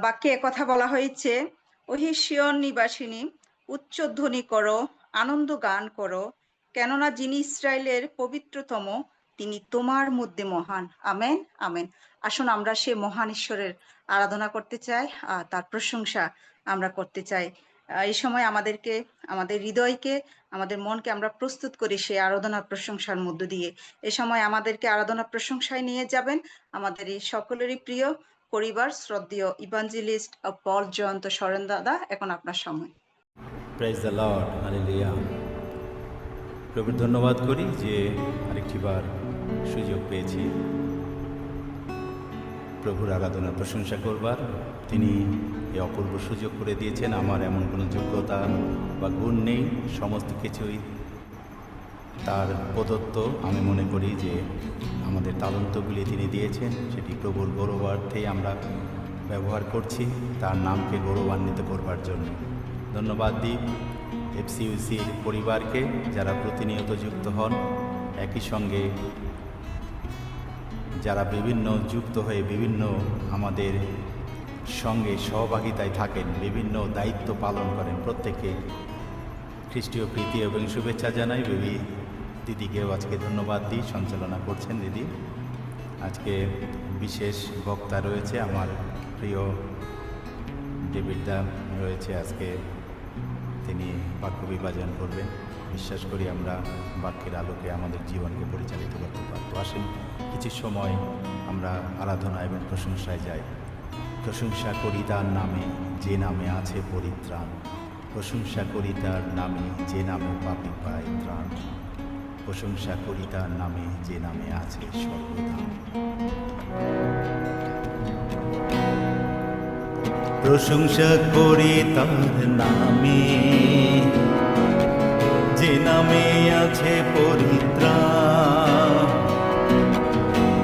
বাক্যে একথা বলা হয়েছে, ওহে সিয়ন নিবাসিনী, উচ্চধ্বনি করো, আনন্দ গান করো, কেননা যিনি ইসরায়েলের পবিত্রতম তিনি তোমার মধ্যে মহান। Amen amen. আসুন আমরা সে মহান ঈশ্বরের আরাধনা করতে চাই, তার প্রশংসা আমরা করতে চাই। এই সময় আমাদেরকে, আমাদের হৃদয়কে, আমাদের মনকে আমরা প্রস্তুত করি সেই আরাধনা প্রশংসার মধ্য দিয়ে। এ সময় আমাদেরকে আরাধনা প্রশংসায় নিয়ে যাবেন আমাদের এই সকলেরই প্রিয় পরিবার, শ্রদ্ধেয় ইভাঞ্জেলিস্ট পল জয়ন্ত সরেন দাদা। এখন আপনার সময়। Praise the lord, hallelujah. প্রভুর ধন্যবাদ করি যে আরেকটিবার সুযোগ পেয়েছি প্রভুর আরাধনা প্রশংসা করবার। তিনি এই অপূর্ব সুযোগ করে দিয়েছেন। আমার এমন কোনো যোগ্যতা বা গুণ নেই, সমস্ত কিছুই তার প্রদত্ত। আমি মনে করি যে আমাদের তালন্তগুলি তিনি দিয়েছেন, সেটি প্রভুর গৌরবার্থে আমরা ব্যবহার করছি, তার নামকে গৌরবান্বিত করবার জন্য। ধন্যবাদ দিই এফসিইউসির পরিবারকে, যারা প্রতিনিয়ত যুক্ত হন, একই সঙ্গে যারা বিভিন্ন যুক্ত হয়ে বিভিন্ন আমাদের সঙ্গে সহভাগিতায় থাকেন, বিভিন্ন দায়িত্ব পালন করেন। প্রত্যেকে খ্রিস্টীয় প্রীতি এবং শুভেচ্ছা জানাই। বেবি দিদিকেও আজকে ধন্যবাদ দিই, সঞ্চালনা করছেন দিদি। আজকে বিশেষ বক্তা রয়েছে, আমার প্রিয় ডেভিড দা রয়েছে। আজকে তিনি বাক্য বিভাজন করবেন। বিশ্বাস করি আমরা বাক্যের আলোকে আমাদের জীবনকে পরিচালিত করতে পারব। আসেন কিছু সময় আমরা আরাধনা এবং প্রশংসায় যাই। প্রশংসা করি তার নামে, যে নামে আছে পরিত্রাণ। প্রশংসা করি তার নামে, যে নামে পাপী পায় ত্রাণ। প্রশংসা করি তার নামে, যে নামে আছে সর্বদান। প্রশংসা করি তার নামে, যে নামে আছে পরিত্রাণ।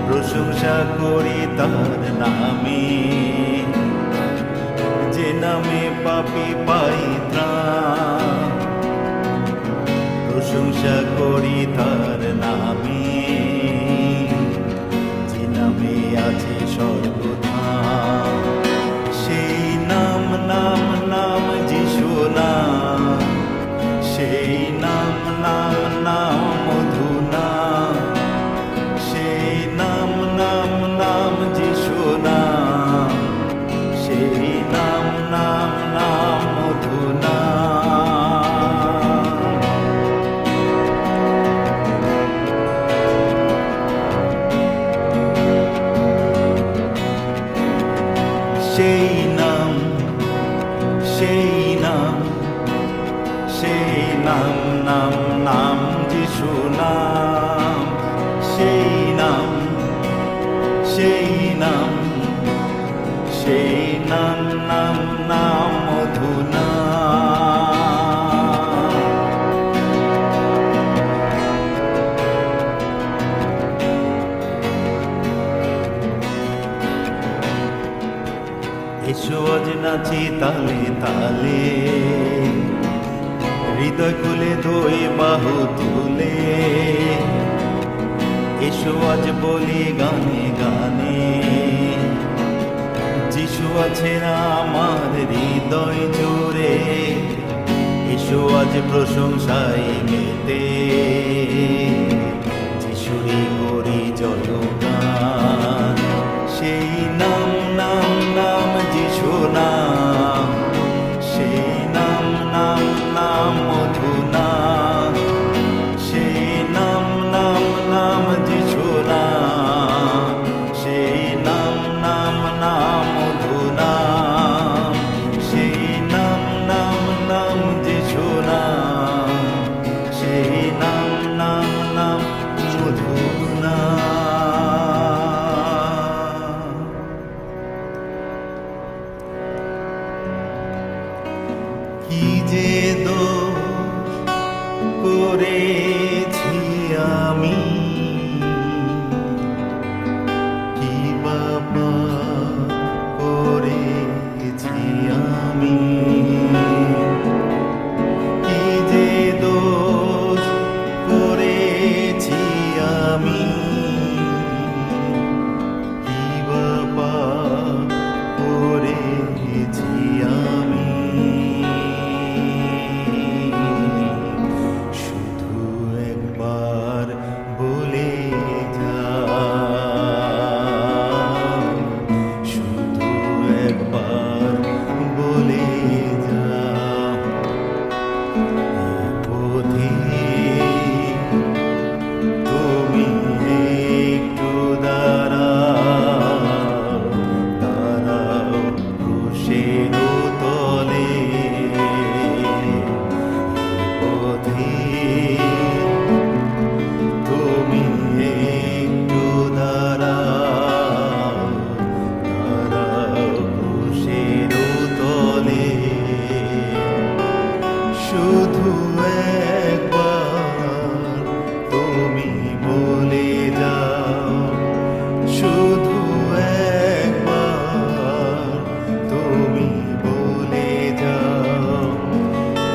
প্রশংসা করি তার নামে, যে নামে পাপী পায় ত্রাণ। প্রশংসা করি তার নামে, যে নামে আছে সর্বদান। সেই নাম নাম নাম যিশু নাম, সেই নাম নাম নাম মধু নাম। সেই নাম নাম নাম যিশু নাম, সেই নাম নাম নাম মধু নাম। সেই নাম, সেই নাম, সেই নাম নাম নাম যিশু নাম। সেই নাম, সেই নাম, সেই নাম নাম নাম মধু নাম। এসো আজ নাচি তালে তালে, হৃদয় খুলে দুই বাহু তুলে। এসো আজ বলি গানে গানে, যিশু আছেন আমার হৃদয় জুড়ে। এসো আজ প্রশংসায় মেতে, যিশুরই করি জয়গান। সেই নাম নাম নাম যিশু নাম, সেই নাম নাম নাম মধু নাম। সেই নাম নাম নাম যিশু নাম, সেই নাম নাম নাম মধু নাম। সেই নাম নাম নাম যিশু নাম, সেই নাম নাম নাম মধু নাম। কি যে দোষ করেছি আমি, কি বাবা করেছি আমি। কি যে দোষ করেছি আমি, কি বাবা করেছি বলেছি আমি, শুধু একবার বলে যাও, শুধু একবার বলে যাও, এই পথে তুমি একটু দাঁড়াও, দাঁড়াও ক্রুশের তলে, পথে তুমি একটু দাঁড়াও, দাঁড়াও ক্রুশের তলে, শুধু একবার তুমি বলে যাও, শুধু একবার তুমি বলে যাও,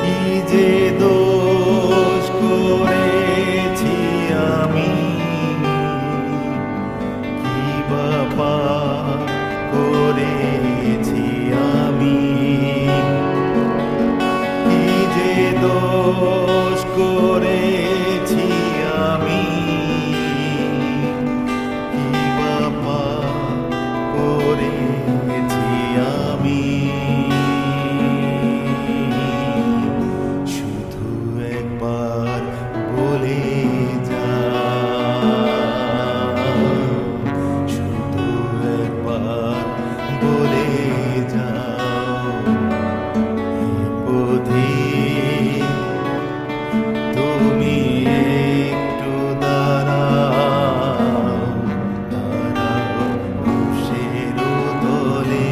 কি যে দোষ করেছি আমি, কি বা পাপ করেছি আমি, কি যে দোষ করেছি আমি, কি বা পাপ করেছি আমি, শুধু একবার বলে যাও, শুধু একবার বলে যাও, পথে তুমি একটু দাঁড়াও, দাঁড়াও ক্রুশের তলে।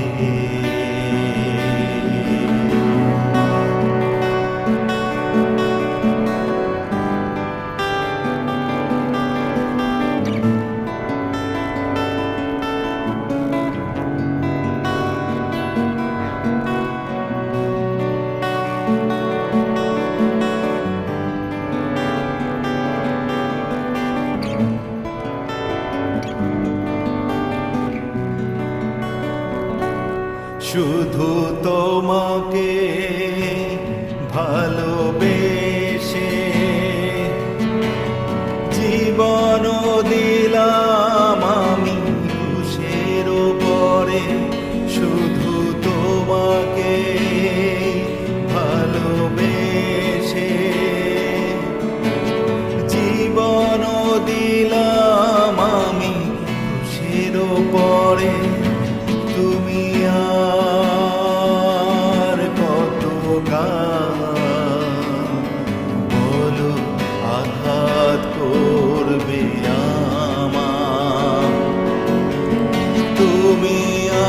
শুধু তোমাকে ভালোবেসে জীবন দিলাম আমি ক্রুশের পরে, শুধু তোমাকে ভালোবেসে জীবন দিলাম আমি ক্রুশের পরে, তুমি আর কত বলো আঘাত করবে আমার, তুমি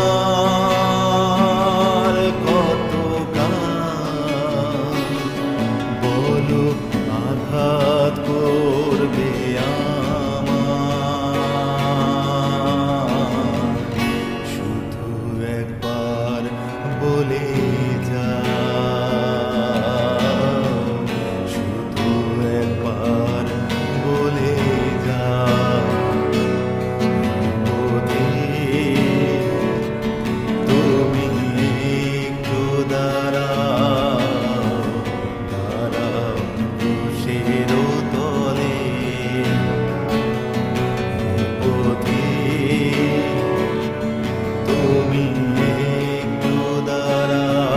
আর কত বলো আঘাত করবে আমার, শুধু একবার বলে যাও, শুধু একবার বলে যাও, পথে তুমি একটু দাঁড়াও, দাঁড়াও ক্রুশের তলে, পথে তুমি একটু দাঁড়াও,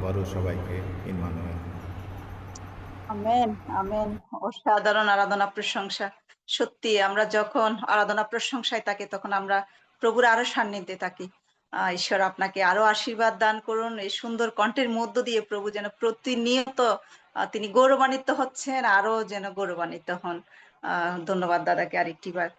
আবারও সবাইকে ইম্মানুয়েল। Amen, amen. অসাধারণ আরাধনা প্রশংসা। সত্যি আমরা যখন আরাধনা প্রশংসায় থাকি তখন আমরা প্রভুর আরো সান্নিধ্যে থাকি। ঈশ্বর আপনাকে আরো আশীর্বাদ দান করুন। এই সুন্দর কণ্ঠের মধ্য দিয়ে প্রভু যেন প্রতিনিয়ত তিনি গৌরবান্বিত হচ্ছেন, আরো যেন গৌরবান্বিত হন। ধন্যবাদ দাদাকে আরেকটি বার।